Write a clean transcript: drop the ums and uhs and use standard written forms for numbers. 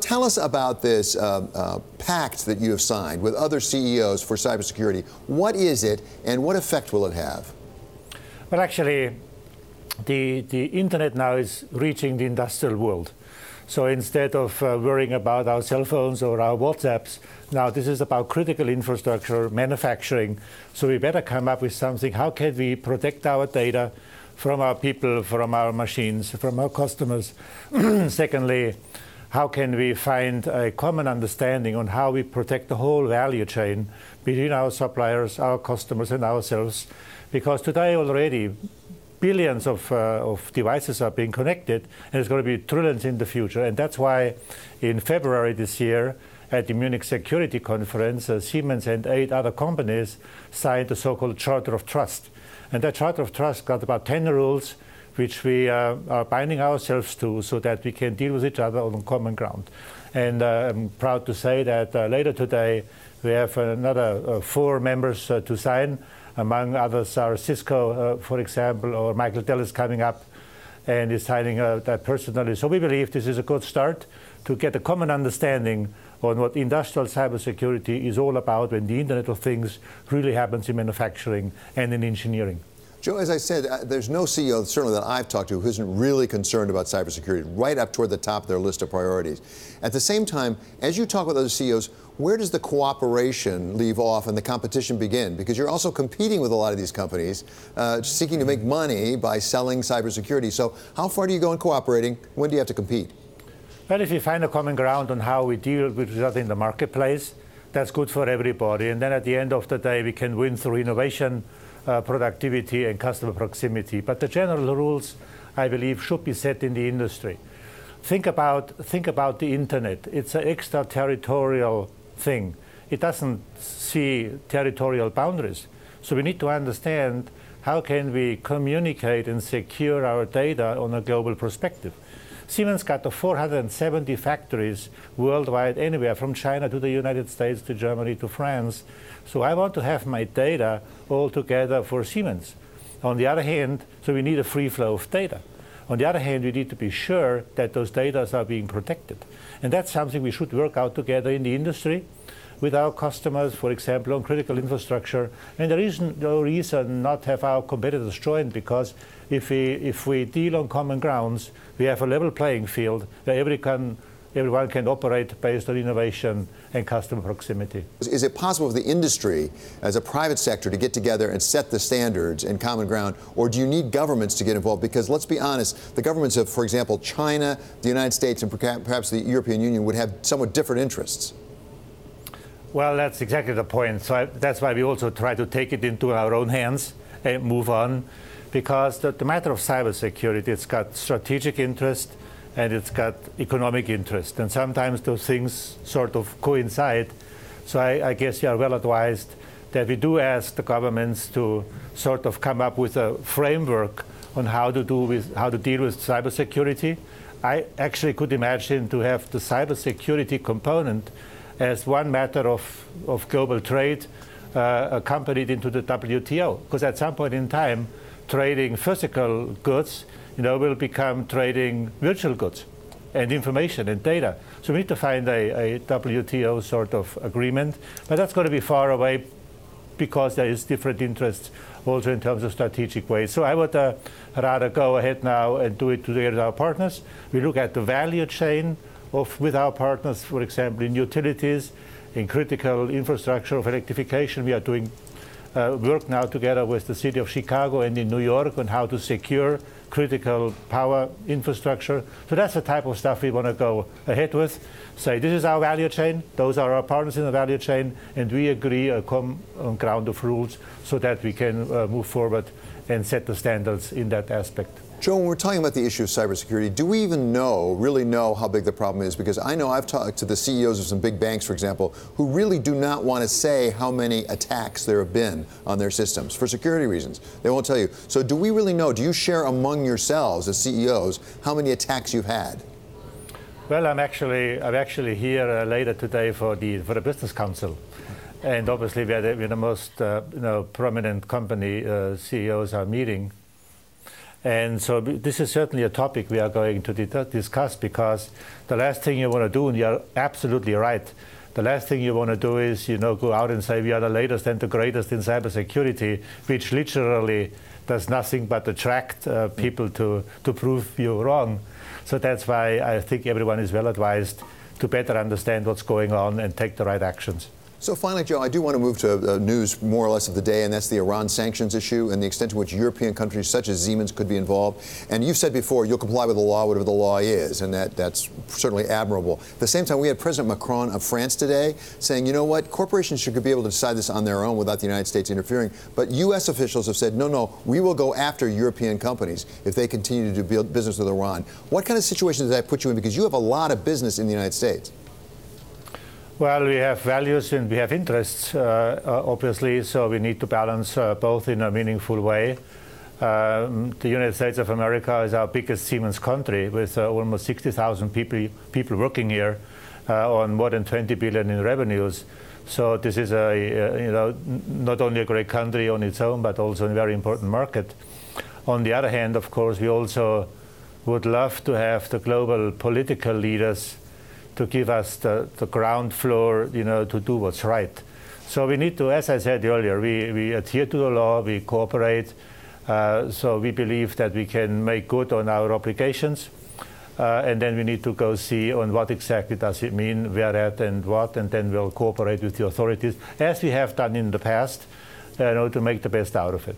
tell us about this pact that you have signed with other CEOs for cybersecurity. What is it, and what effect will it have? Well, actually, the internet now is reaching the industrial world. So instead of worrying about our cell phones or our WhatsApps, now this is about critical infrastructure, manufacturing. So we better come up with something. How can we protect our data from our people, from our machines, from our customers? Secondly, how can we find a common understanding on how we protect the whole value chain between our suppliers, our customers, and ourselves? Because today already, billions of devices are being connected, and it's going to be trillions in the future. And that's why in February this year, at the Munich Security Conference, Siemens and 8 other companies signed the so-called Charter of Trust. And that Charter of Trust got about 10 rules which we are binding ourselves to so that we can deal with each other on common ground. And I'm proud to say that later today we have another 4 members to sign. Among others are Cisco, for example, or Michael Dell is coming up and is signing that personally. So we believe this is a good start to get a common understanding on what industrial cybersecurity is all about when the Internet of Things really happens in manufacturing and in engineering. Joe, as I said, there's no CEO, certainly that I've talked to, who isn't really concerned about cybersecurity, right up toward the top of their list of priorities. At the same time, as you talk with other CEOs, where does the cooperation leave off and the competition begin? Because you're also competing with a lot of these companies, seeking to make money by selling cybersecurity. So how far do you go in cooperating? When do you have to compete? Well, if you find a common ground on how we deal with that in the marketplace, that's good for everybody. And then at the end of the day, we can win through innovation, productivity, and customer proximity. But the general rules, I believe, should be set in the industry. Think about the Internet. It's an extraterritorial thing. It doesn't see territorial boundaries. So we need to understand how can we communicate and secure our data on a global perspective. Siemens got the 470 factories worldwide, anywhere from China to the United States to Germany to France. So I want to have my data all together for Siemens. On the other hand, so we need a free flow of data. On the other hand, we need to be sure that those data are being protected. And that's something we should work out together in the industry with our customers, for example, on critical infrastructure. And there is no reason not to have our competitors join, because if we deal on common grounds, we have a level playing field where everyone can operate based on innovation and customer proximity. Is it possible for the industry, as a private sector, to get together and set the standards and common ground, or do you need governments to get involved? Because let's be honest, the governments of, for example, China, the United States, and perhaps the European Union would have somewhat different interests. Well, that's exactly the point. So that's why we also try to take it into our own hands and move on, because the matter of cybersecurity, it's got strategic interest and it's got economic interest, and sometimes those things sort of coincide. So I guess you are well advised that we do ask the governments to sort of come up with a framework on how to deal with cybersecurity. I actually could imagine to have the cybersecurity component as one matter of global trade accompanied into the WTO, because at some point in time, trading physical goods will become trading virtual goods and information and data. So we need to find a WTO sort of agreement, but that's going to be far away because there is different interests also in terms of strategic ways. So I would rather go ahead now and do it together with our partners. We look at the value chain with our partners, for example, in utilities, in critical infrastructure of electrification. We are doing work now together with the city of Chicago and in New York on how to secure critical power infrastructure. So that's the type of stuff we want to go ahead with. Say, this is our value chain, those are our partners in the value chain, and we agree a common ground of rules so that we can move forward and set the standards in that aspect. Joe, when we're talking about the issue of cybersecurity, do we even really know how big the problem is? Because I know I've talked to the CEOs of some big banks, for example, who really do not want to say how many attacks there have been on their systems for security reasons. They won't tell you. So do we really know? Do you share among yourselves as CEOs how many attacks you've had? Well, I'm actually here later today for the Business Council. And obviously, we're the most prominent company CEOs are meeting. And so this is certainly a topic we are going to discuss, because the last thing you want to do, and you're absolutely right, the last thing you want to do is, go out and say we are the latest and the greatest in cybersecurity, which literally does nothing but attract people to prove you wrong. So that's why I think everyone is well advised to better understand what's going on and take the right actions. So finally, Joe, I do want to move to news more or less of the day, and that's the Iran sanctions issue and the extent to which European countries such as Siemens could be involved. And you've said before, you'll comply with the law, whatever the law is, and that's certainly admirable. At the same time, we had President Macron of France today saying, you know what, corporations should be able to decide this on their own without the United States interfering. But U.S. officials have said, no, we will go after European companies if they continue to do business with Iran. What kind of situation does that put you in? Because you have a lot of business in the United States. Well, we have values and we have interests, obviously, so we need to balance both in a meaningful way. The United States of America is our biggest Siemens country, with almost 60,000 people working here on more than 20 billion in revenues. So this is not only a great country on its own, but also a very important market. On the other hand, of course, we also would love to have the global political leaders to give us the ground floor, to do what's right. So we need to, as I said earlier, we adhere to the law, we cooperate. So we believe that we can make good on our obligations. And then we need to go see on what exactly does it mean, where at and what, and then we'll cooperate with the authorities, as we have done in the past, to make the best out of it.